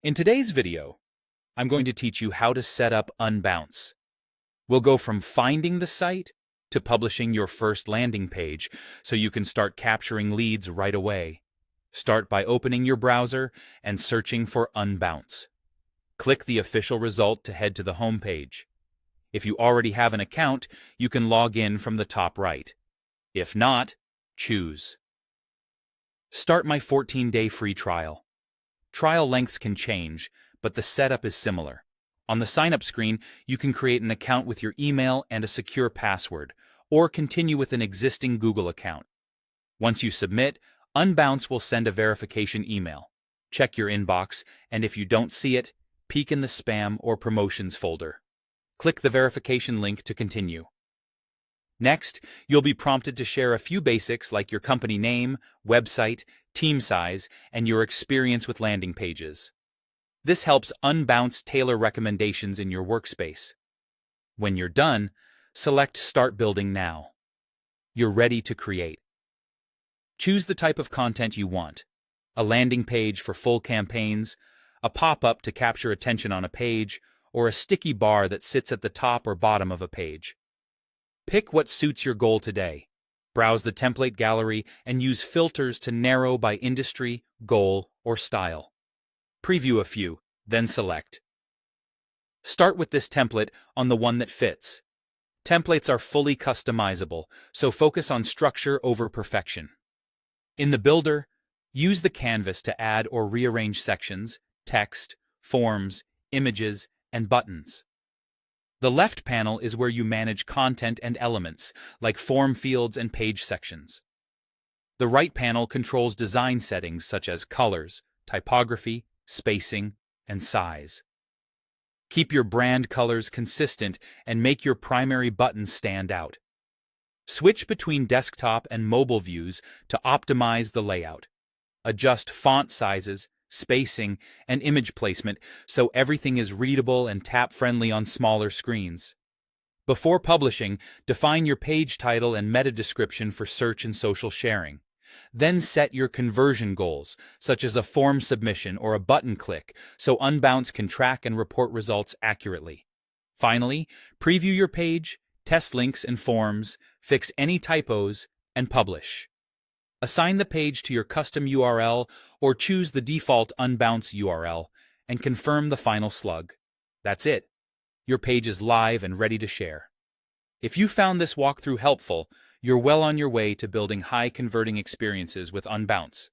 In today's video, I'm going to teach you how to set up Unbounce. We'll go from finding the site to publishing your first landing page so you can start capturing leads right away. Start by opening your browser and searching for Unbounce. Click the official result to head to the home page. If you already have an account, you can log in from the top right. If not, choose. Start my 14-day free trial. Trial lengths can change, but the setup is similar. On the sign-up screen, you can create an account with your email and a secure password, or continue with an existing Google account. Once you submit, Unbounce will send a verification email. Check your inbox, and if you don't see it, peek in the spam or promotions folder. Click the verification link to continue. Next, you'll be prompted to share a few basics like your company name, website, team size, and your experience with landing pages. This helps Unbounce tailor recommendations in your workspace. When you're done, select Start Building Now. You're ready to create. Choose the type of content you want: a landing page for full campaigns, a pop-up to capture attention on a page, or a sticky bar that sits at the top or bottom of a page. Pick what suits your goal today. Browse the template gallery and use filters to narrow by industry, goal, or style. Preview a few, then select. Start with this template on the one that fits. Templates are fully customizable, so focus on structure over perfection. In the builder, use the canvas to add or rearrange sections, text, forms, images, and buttons. The left panel is where you manage content and elements, like form fields and page sections. The right panel controls design settings such as colors, typography, spacing, and size. Keep your brand colors consistent and make your primary buttons stand out. Switch between desktop and mobile views to optimize the layout. Adjust font sizes, spacing, and image placement so everything is readable and tap-friendly on smaller screens. Before publishing, define your page title and meta description for search and social sharing. Then set your conversion goals, such as a form submission or a button click, so Unbounce can track and report results accurately. Finally, preview your page, test links and forms, fix any typos, and publish. Assign the page to your custom URL or choose the default Unbounce URL and confirm the final slug. That's it. Your page is live and ready to share. If you found this walkthrough helpful, you're well on your way to building high-converting experiences with Unbounce.